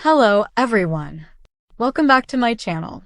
Hello, everyone. Welcome back to my channel.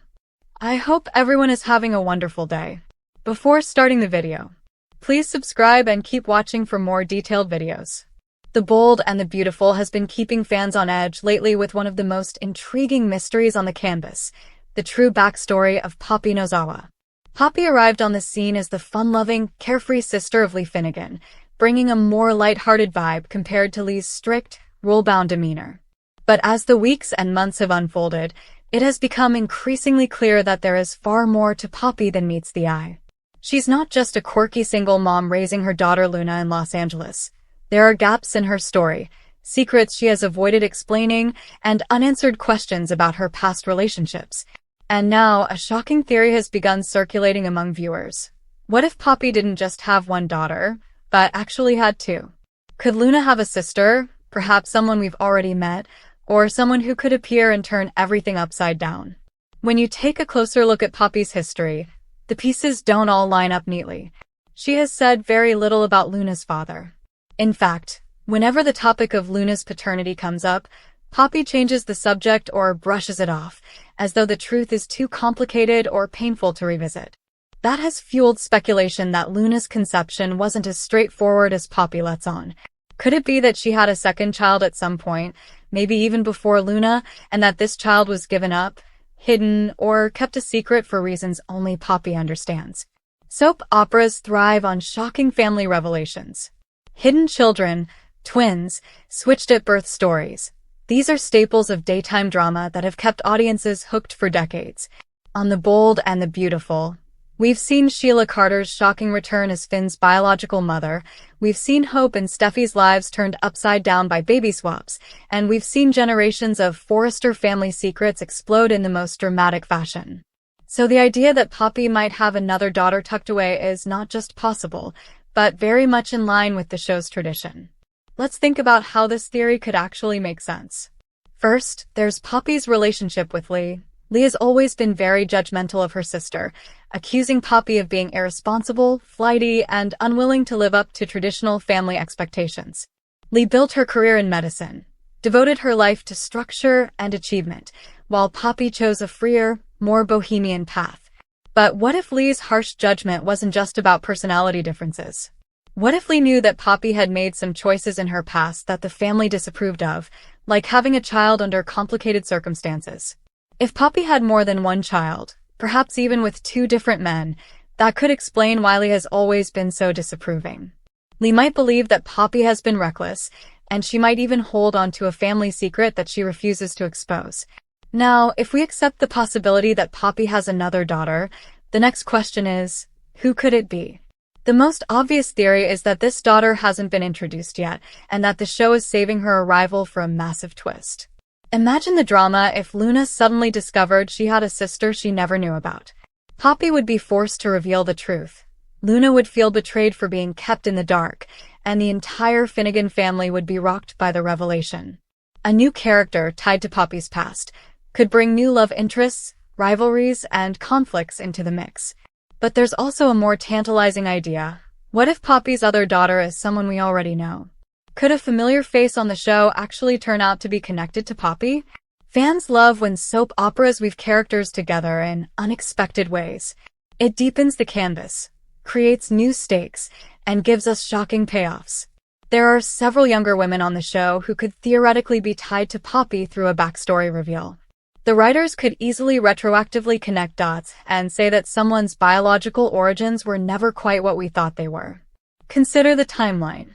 I hope everyone is having a wonderful day. Before starting the video, please subscribe and keep watching for more detailed videos. The Bold and the Beautiful has been keeping fans on edge lately with one of the most intriguing mysteries on the canvas, the true backstory of Poppy Nozawa. Poppy arrived on the scene as the fun-loving, carefree sister of Lee Finnegan, bringing a more light-hearted vibe compared to Lee's strict, rule-bound demeanor. But as the weeks and months have unfolded, it has become increasingly clear that there is far more to Poppy than meets the eye. She's not just a quirky single mom raising her daughter Luna in Los Angeles. There are gaps in her story, secrets she has avoided explaining, and unanswered questions about her past relationships. And now, a shocking theory has begun circulating among viewers. What if Poppy didn't just have one daughter, but actually had two? Could Luna have a sister, perhaps someone we've already met, or someone who could appear and turn everything upside down? When you take a closer look at Poppy's history, the pieces don't all line up neatly. She has said very little about Luna's father. In fact, whenever the topic of Luna's paternity comes up, Poppy changes the subject or brushes it off, as though the truth is too complicated or painful to revisit. That has fueled speculation that Luna's conception wasn't as straightforward as Poppy lets on. Could it be that she had a second child at some point, maybe even before Luna, and that this child was given up, hidden, or kept a secret for reasons only Poppy understands? Soap operas thrive on shocking family revelations. Hidden children, twins, switched-at-birth stories. These are staples of daytime drama that have kept audiences hooked for decades. On The Bold and the Beautiful, we've seen Sheila Carter's shocking return as Finn's biological mother, we've seen Hope and Steffi's lives turned upside down by baby swaps, and we've seen generations of Forrester family secrets explode in the most dramatic fashion. So the idea that Poppy might have another daughter tucked away is not just possible, but very much in line with the show's tradition. Let's think about how this theory could actually make sense. First, there's Poppy's relationship with Lee. Lee has always been very judgmental of her sister, accusing Poppy of being irresponsible, flighty, and unwilling to live up to traditional family expectations. Lee built her career in medicine, devoted her life to structure and achievement, while Poppy chose a freer, more bohemian path. But what if Lee's harsh judgment wasn't just about personality differences? What if Lee knew that Poppy had made some choices in her past that the family disapproved of, like having a child under complicated circumstances? If Poppy had more than one child, perhaps even with two different men, that could explain why Lee has always been so disapproving. Lee might believe that Poppy has been reckless, and she might even hold on to a family secret that she refuses to expose. Now, if we accept the possibility that Poppy has another daughter, the next question is, who could it be? The most obvious theory is that this daughter hasn't been introduced yet, and that the show is saving her arrival for a massive twist. Imagine the drama if Luna suddenly discovered she had a sister she never knew about. Poppy would be forced to reveal the truth. Luna would feel betrayed for being kept in the dark, and the entire Finnegan family would be rocked by the revelation. A new character tied to Poppy's past could bring new love interests, rivalries, and conflicts into the mix. But there's also a more tantalizing idea. What if Poppy's other daughter is someone we already know? Could a familiar face on the show actually turn out to be connected to Poppy? Fans love when soap operas weave characters together in unexpected ways. It deepens the canvas, creates new stakes, and gives us shocking payoffs. There are several younger women on the show who could theoretically be tied to Poppy through a backstory reveal. The writers could easily retroactively connect dots and say that someone's biological origins were never quite what we thought they were. Consider the timeline.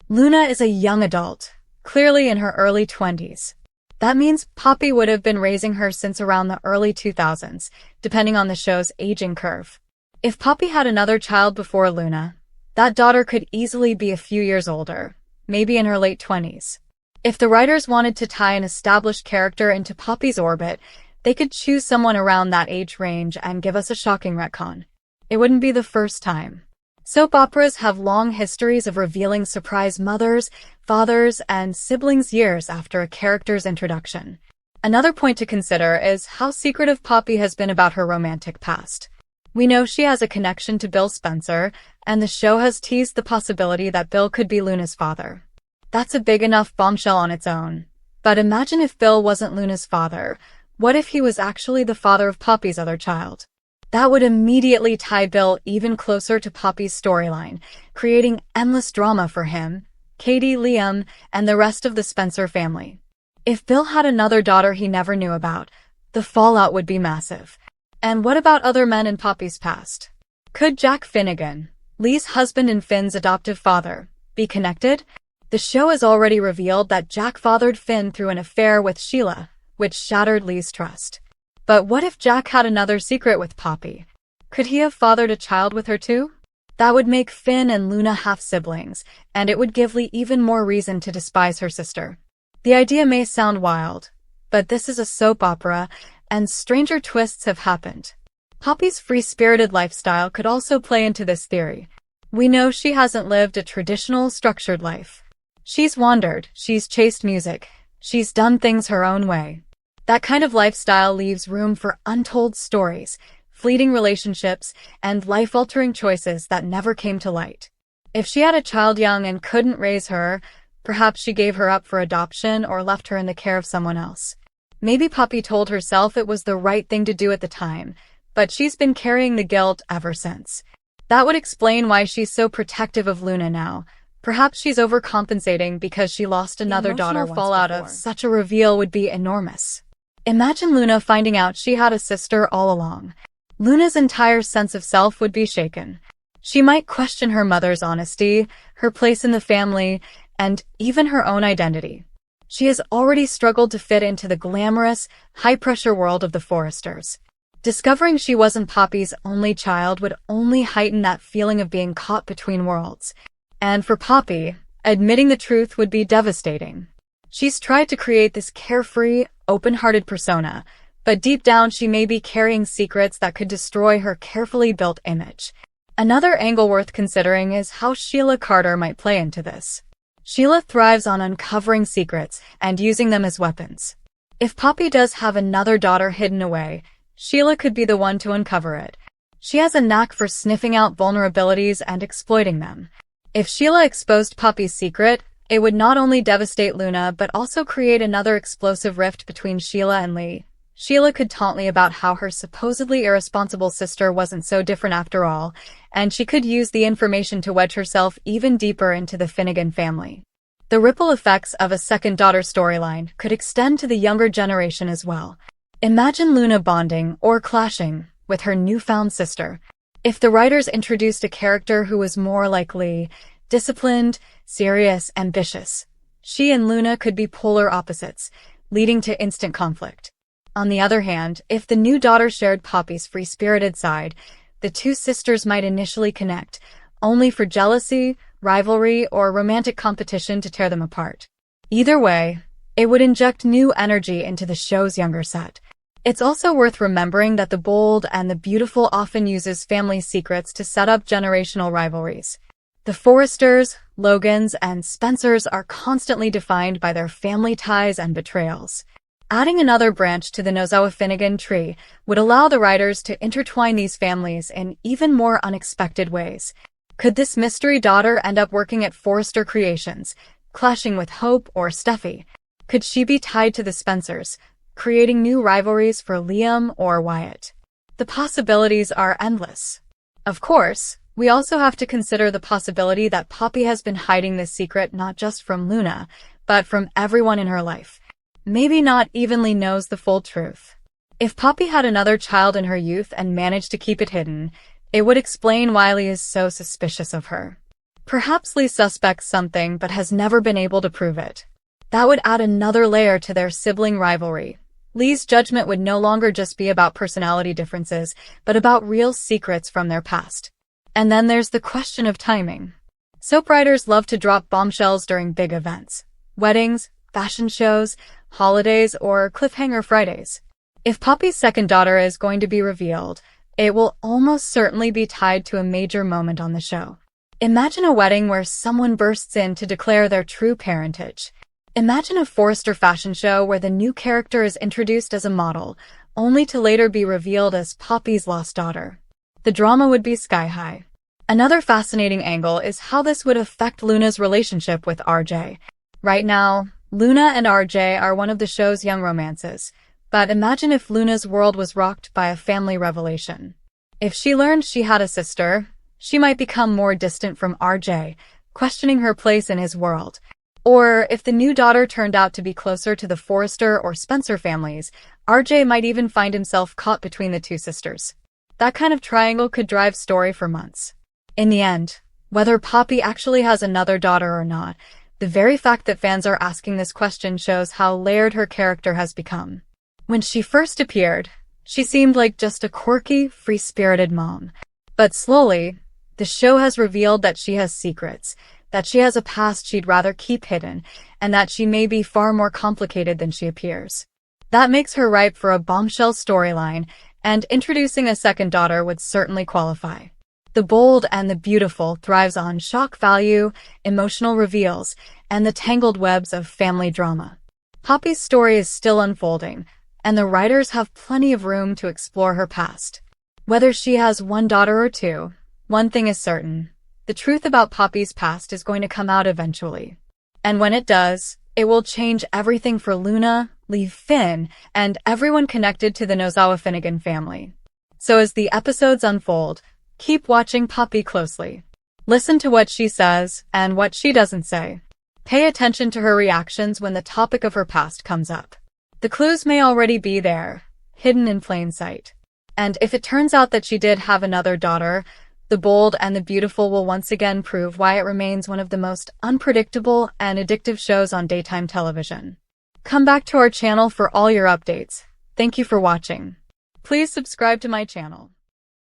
Luna is a young adult, clearly in her early 20s. That means Poppy would have been raising her since around the early 2000s, depending on the show's aging curve. If Poppy had another child before Luna, that daughter could easily be a few years older, maybe in her late 20s. If the writers wanted to tie an established character into Poppy's orbit, they could choose someone around that age range and give us a shocking retcon. It wouldn't be the first time. Soap operas have long histories of revealing surprise mothers, fathers, and siblings years after a character's introduction. Another point to consider is how secretive Poppy has been about her romantic past. We know she has a connection to Bill Spencer, and the show has teased the possibility that Bill could be Luna's father. That's a big enough bombshell on its own. But imagine if Bill wasn't Luna's father. What if he was actually the father of Poppy's other child? That would immediately tie Bill even closer to Poppy's storyline, creating endless drama for him, Katie, Liam, and the rest of the Spencer family. If Bill had another daughter he never knew about, the fallout would be massive. And what about other men in Poppy's past? Could Jack Finnegan, Lee's husband and Finn's adoptive father, be connected? The show has already revealed that Jack fathered Finn through an affair with Sheila, which shattered Lee's trust. But what if Jack had another secret with Poppy? Could he have fathered a child with her too? That would make Finn and Luna half-siblings, and it would give Lee even more reason to despise her sister. The idea may sound wild, but this is a soap opera, and stranger twists have happened. Poppy's free-spirited lifestyle could also play into this theory. We know she hasn't lived a traditional, structured life. She's wandered, she's chased music, she's done things her own way. That kind of lifestyle leaves room for untold stories, fleeting relationships, and life-altering choices that never came to light. If she had a child young and couldn't raise her, perhaps she gave her up for adoption or left her in the care of someone else. Maybe Poppy told herself it was the right thing to do at the time, but she's been carrying the guilt ever since. That would explain why she's so protective of Luna now. Perhaps she's overcompensating because she lost another daughter. The fallout of such a reveal would be enormous. Imagine Luna finding out she had a sister all along. Luna's entire sense of self would be shaken. She might question her mother's honesty, her place in the family, and even her own identity. She has already struggled to fit into the glamorous, high-pressure world of the Forresters. Discovering she wasn't Poppy's only child would only heighten that feeling of being caught between worlds. And for Poppy, admitting the truth would be devastating. She's tried to create this carefree, open-hearted persona, but deep down she may be carrying secrets that could destroy her carefully built image. Another angle worth considering is how Sheila Carter might play into this. Sheila thrives on uncovering secrets and using them as weapons. If Poppy does have another daughter hidden away, Sheila could be the one to uncover it. She has a knack for sniffing out vulnerabilities and exploiting them. If Sheila exposed Poppy's secret, it would not only devastate Luna but also create another explosive rift between Sheila and Lee. Sheila could taunt Lee about how her supposedly irresponsible sister wasn't so different after all, and she could use the information to wedge herself even deeper into the Finnegan family. The ripple effects of a second daughter storyline could extend to the younger generation as well. Imagine Luna bonding or clashing with her newfound sister. If the writers introduced a character who was more like Lee, disciplined, serious, ambitious, she and Luna could be polar opposites, leading to instant conflict. On the other hand, if the new daughter shared Poppy's free-spirited side, the two sisters might initially connect, only for jealousy, rivalry, or romantic competition to tear them apart. Either way, it would inject new energy into the show's younger set. It's also worth remembering that the bold and the beautiful often uses family secrets to set up generational rivalries. The Forresters, Logans, and Spencers are constantly defined by their family ties and betrayals. Adding another branch to the Nozawa Finnegan tree would allow the writers to intertwine these families in even more unexpected ways. Could this mystery daughter end up working at Forrester Creations, clashing with Hope or Steffi? Could she be tied to the Spencers, creating new rivalries for Liam or Wyatt? The possibilities are endless. Of course, we also have to consider the possibility that Poppy has been hiding this secret not just from Luna, but from everyone in her life. Maybe not evenly knows the full truth. If Poppy had another child in her youth and managed to keep it hidden, it would explain why Lee is so suspicious of her. Perhaps Lee suspects something but has never been able to prove it. That would add another layer to their sibling rivalry. Lee's judgment would no longer just be about personality differences, but about real secrets from their past. And then there's the question of timing. Soap writers love to drop bombshells during big events. Weddings, fashion shows, holidays, or cliffhanger Fridays. If Poppy's second daughter is going to be revealed, it will almost certainly be tied to a major moment on the show. Imagine a wedding where someone bursts in to declare their true parentage. Imagine a Forrester fashion show where the new character is introduced as a model, only to later be revealed as Poppy's lost daughter. The drama would be sky-high. Another fascinating angle is how this would affect Luna's relationship with RJ. Right now, Luna and RJ are one of the show's young romances, but imagine if Luna's world was rocked by a family revelation. If she learned she had a sister, she might become more distant from RJ, questioning her place in his world. Or if the new daughter turned out to be closer to the Forrester or Spencer families, RJ might even find himself caught between the two sisters. That kind of triangle could drive story for months. In the end, whether Poppy actually has another daughter or not, the very fact that fans are asking this question shows how layered her character has become. When she first appeared, she seemed like just a quirky, free-spirited mom. But slowly, the show has revealed that she has secrets, that she has a past she'd rather keep hidden, and that she may be far more complicated than she appears. That makes her ripe for a bombshell storyline, and introducing a second daughter would certainly qualify. The Bold and the Beautiful thrives on shock value, emotional reveals, and the tangled webs of family drama. Poppy's story is still unfolding, and the writers have plenty of room to explore her past. Whether she has one daughter or two, one thing is certain: the truth about Poppy's past is going to come out eventually. And when it does, it will change everything for Luna, Lee Finn, and everyone connected to the Nozawa Finnegan family. So as the episodes unfold, keep watching Poppy closely. Listen to what she says and what she doesn't say. Pay attention to her reactions when the topic of her past comes up. The clues may already be there, hidden in plain sight. And if it turns out that she did have another daughter, The Bold and the Beautiful will once again prove why it remains one of the most unpredictable and addictive shows on daytime television. Come back to our channel for all your updates. Thank you for watching. Please subscribe to my channel.